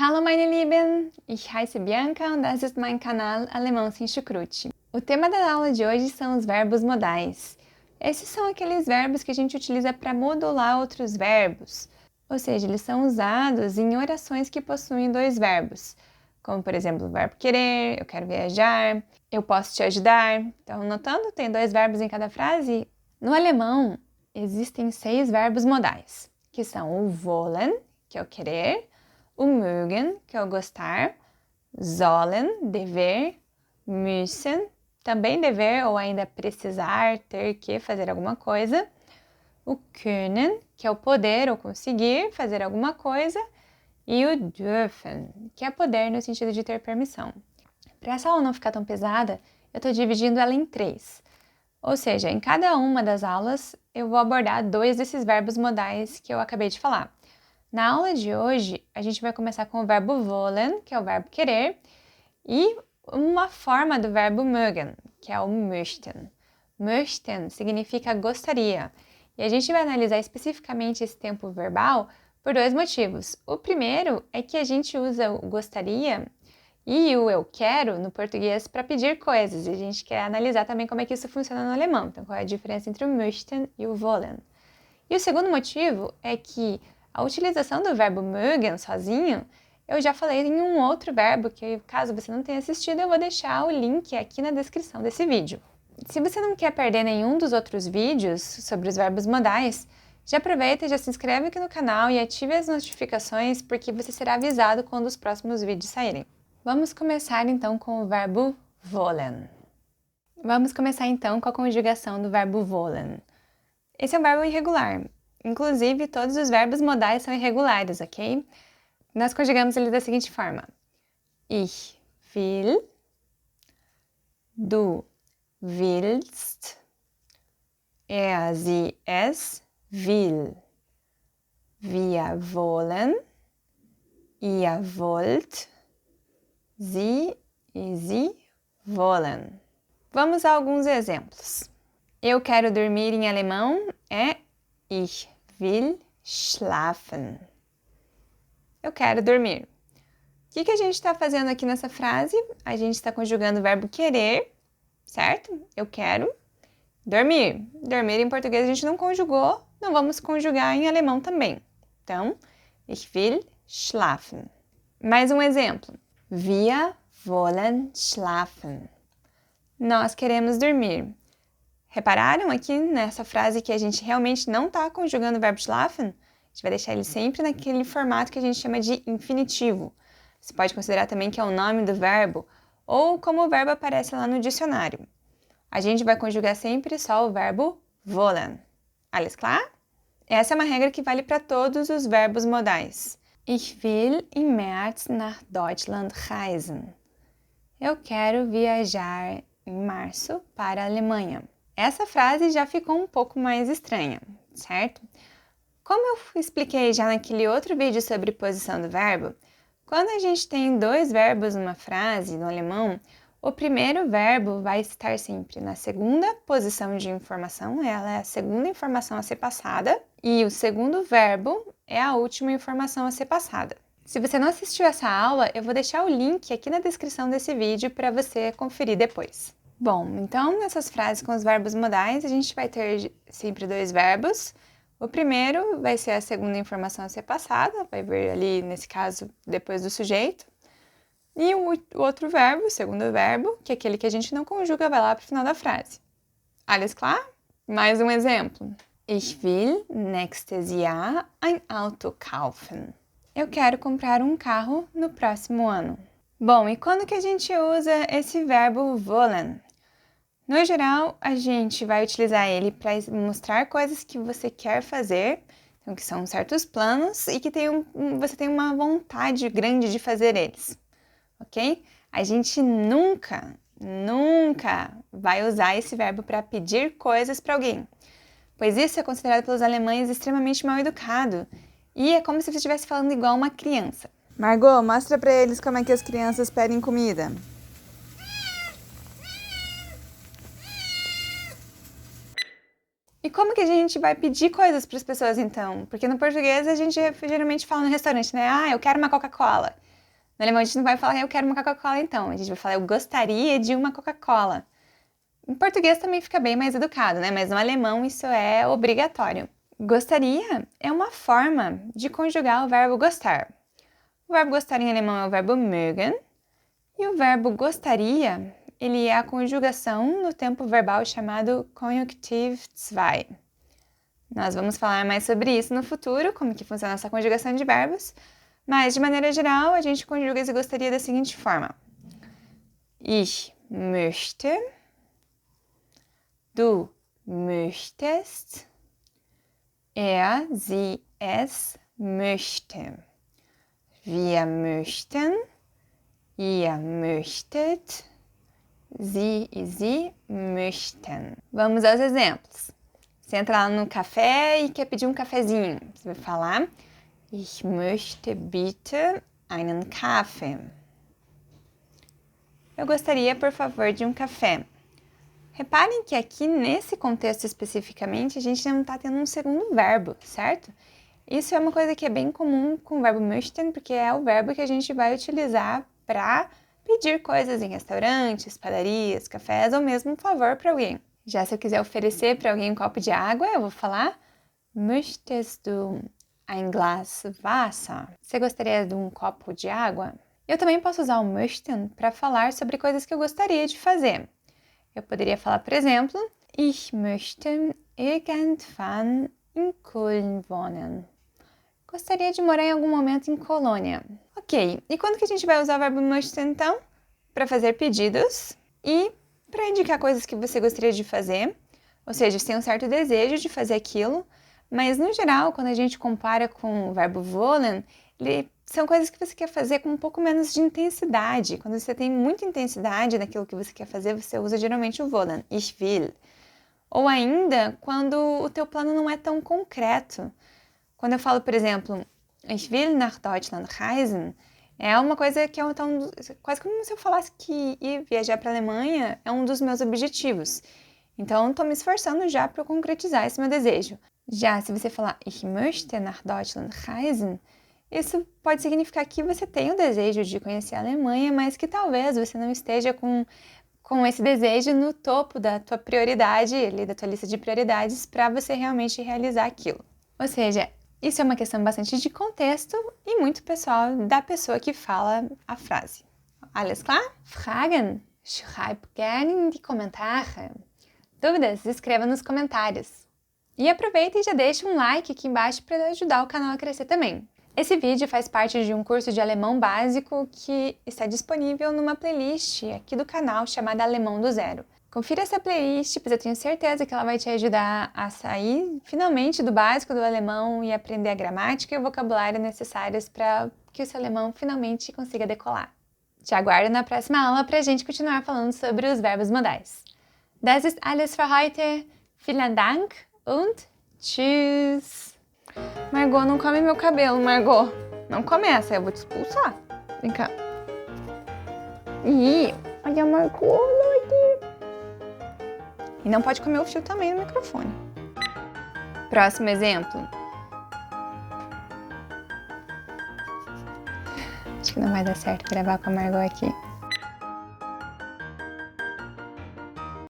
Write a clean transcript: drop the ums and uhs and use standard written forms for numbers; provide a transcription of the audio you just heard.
Hallo meine Lieben, ich heiße Bianca und das ist mein Kanal Alemão Sem Chucrute. O tema da aula de hoje são os verbos modais. Esses são aqueles verbos que a gente utiliza para modular outros verbos, ou seja, eles são usados em orações que possuem dois verbos, como por exemplo o verbo querer, eu quero viajar, eu posso te ajudar. Então, notando, tem dois verbos em cada frase. No alemão, existem 6 verbos modais, que são o wollen, que é o querer, o mögen, que é o gostar, sollen, dever, müssen, também dever ou ainda precisar, ter que fazer alguma coisa, o können, que é o poder ou conseguir fazer alguma coisa, e o dürfen, que é poder no sentido de ter permissão. Para essa aula não ficar tão pesada, eu estou dividindo ela em 3. Ou seja, em cada uma das aulas eu vou abordar 2 desses verbos modais que eu acabei de falar. Na aula de hoje, a gente vai começar com o verbo wollen, que é o verbo querer, e uma forma do verbo mögen, que é o möchten. Möchten significa gostaria. E a gente vai analisar especificamente esse tempo verbal por 2 motivos. O primeiro é que a gente usa o gostaria e o eu quero no português para pedir coisas. E a gente quer analisar também como é que isso funciona no alemão. Então, qual é a diferença entre o möchten e o wollen. E o segundo motivo é que a utilização do verbo mögen sozinho, eu já falei em um outro verbo que, caso você não tenha assistido, eu vou deixar o link aqui na descrição desse vídeo. Se você não quer perder nenhum dos outros vídeos sobre os verbos modais, já aproveita e já se inscreve aqui no canal e ative as notificações porque você será avisado quando os próximos vídeos saírem. Vamos começar então com o verbo wollen. Vamos começar então com a conjugação do verbo wollen. Esse é um verbo irregular. Inclusive, todos os verbos modais são irregulares, ok? Nós conjugamos ele da seguinte forma. Ich will, du willst, er, sie, es will, wir wollen, ihr wollt, sie e sie wollen. Vamos a alguns exemplos. Eu quero dormir em alemão é Ich will schlafen. Eu quero dormir. O que a gente está fazendo aqui nessa frase? A gente está conjugando o verbo querer, certo? Eu quero dormir. Dormir em português a gente não conjugou, não vamos conjugar em alemão também. Então, ich will schlafen. Mais um exemplo. Wir wollen schlafen. Nós queremos dormir. Repararam aqui nessa frase que a gente realmente não está conjugando o verbo schlafen? A gente vai deixar ele sempre naquele formato que a gente chama de infinitivo. Você pode considerar também que é o nome do verbo ou como o verbo aparece lá no dicionário. A gente vai conjugar sempre só o verbo wollen. Alles klar? Essa é uma regra que vale para todos os verbos modais. Ich will im März nach Deutschland reisen. Eu quero viajar em março para a Alemanha. Essa frase já ficou um pouco mais estranha, certo? Como eu expliquei já naquele outro vídeo sobre posição do verbo, quando a gente tem 2 verbos numa frase no alemão, o primeiro verbo vai estar sempre na segunda posição de informação, ela é a segunda informação a ser passada, e o segundo verbo é a última informação a ser passada. Se você não assistiu essa aula, eu vou deixar o link aqui na descrição desse vídeo para você conferir depois. Bom, então nessas frases com os verbos modais, a gente vai ter sempre 2 verbos. O primeiro vai ser a segunda informação a ser passada, vai vir ali, nesse caso, depois do sujeito. E o outro verbo, o segundo verbo, que é aquele que a gente não conjuga, vai lá para o final da frase. Alles klar? Mais um exemplo. Ich will nächstes Jahr ein Auto kaufen. Eu quero comprar um carro no próximo ano. Bom, e quando que a gente usa esse verbo wollen? No geral, a gente vai utilizar ele para mostrar coisas que você quer fazer, então que são certos planos e que você tem uma vontade grande de fazer eles, ok? A gente nunca vai usar esse verbo para pedir coisas para alguém, pois isso é considerado pelos alemães extremamente mal educado e é como se você estivesse falando igual uma criança. Margot, mostra para eles como é que as crianças pedem comida. E como que a gente vai pedir coisas para as pessoas então? Porque no português a gente geralmente fala no restaurante, né? Ah, eu quero uma Coca-Cola. No alemão a gente não vai falar eu quero uma Coca-Cola então, a gente vai falar eu gostaria de uma Coca-Cola. Em português também fica bem mais educado, né? Mas no alemão isso é obrigatório. Gostaria é uma forma de conjugar o verbo gostar. O verbo gostar em alemão é o verbo mögen, e o verbo gostaria, ele é a conjugação no tempo verbal chamado Konjunktiv 2. Nós vamos falar mais sobre isso no futuro, como que funciona essa conjugação de verbos, mas de maneira geral a gente conjuga esse gostaria da seguinte forma. Ich möchte, du möchtest, er, sie, es möchte. Wir möchten, ihr möchtet, sie e sie möchten. Vamos aos exemplos. Você entra lá no café e quer pedir um cafezinho. Você vai falar Ich möchte bitte einen Kaffee. Eu gostaria, por favor, de um café. Reparem que aqui, nesse contexto especificamente, a gente não está tendo um segundo verbo, certo? Isso é uma coisa que é bem comum com o verbo möchten, porque é o verbo que a gente vai utilizar para pedir coisas em restaurantes, padarias, cafés ou mesmo um favor para alguém. Já se eu quiser oferecer para alguém um copo de água, eu vou falar Möchtest du ein Glas Wasser? Você gostaria de um copo de água? Eu também posso usar o möchten para falar sobre coisas que eu gostaria de fazer. Eu poderia falar, por exemplo, Ich möchte irgendwann in Köln wohnen. Gostaria de morar em algum momento em Colônia. Ok, e quando que a gente vai usar o verbo möchten então? Para fazer pedidos e para indicar coisas que você gostaria de fazer. Ou seja, você tem um certo desejo de fazer aquilo, mas no geral, quando a gente compara com o verbo wollen, são coisas que você quer fazer com um pouco menos de intensidade. Quando você tem muita intensidade naquilo que você quer fazer, você usa geralmente o wollen, ich will. Ou ainda, quando o teu plano não é tão concreto. Quando eu falo, por exemplo, ich will nach Deutschland reisen, é uma coisa que é quase como se eu falasse que ir viajar para a Alemanha é um dos meus objetivos. Então, estou me esforçando já para concretizar esse meu desejo. Já se você falar ich möchte nach Deutschland reisen, isso pode significar que você tem o desejo de conhecer a Alemanha, mas que talvez você não esteja com esse desejo no topo da tua prioridade, ali da tua lista de prioridades, para você realmente realizar aquilo. Ou seja, isso é uma questão bastante de contexto e muito pessoal da pessoa que fala a frase. Alles klar? Fragen? Schreib gerne in die Kommentare. Dúvidas? Escreva nos comentários. E aproveita e já deixa um like aqui embaixo para ajudar o canal a crescer também. Esse vídeo faz parte de um curso de alemão básico que está disponível numa playlist aqui do canal chamada Alemão do Zero. Confira essa playlist, pois eu tenho certeza que ela vai te ajudar a sair finalmente do básico do alemão e aprender a gramática e o vocabulário necessários para que o seu alemão finalmente consiga decolar. Te aguardo na próxima aula para a gente continuar falando sobre os verbos modais. Das ist alles für heute. Vielen Dank und tschüss! Margot, não come meu cabelo, Margot. Não começa, eu vou te expulsar. Vem cá. Ih, olha a Margot aqui. E não pode comer o fio também no microfone. Próximo exemplo. Acho que não vai dar certo gravar com a Margot aqui.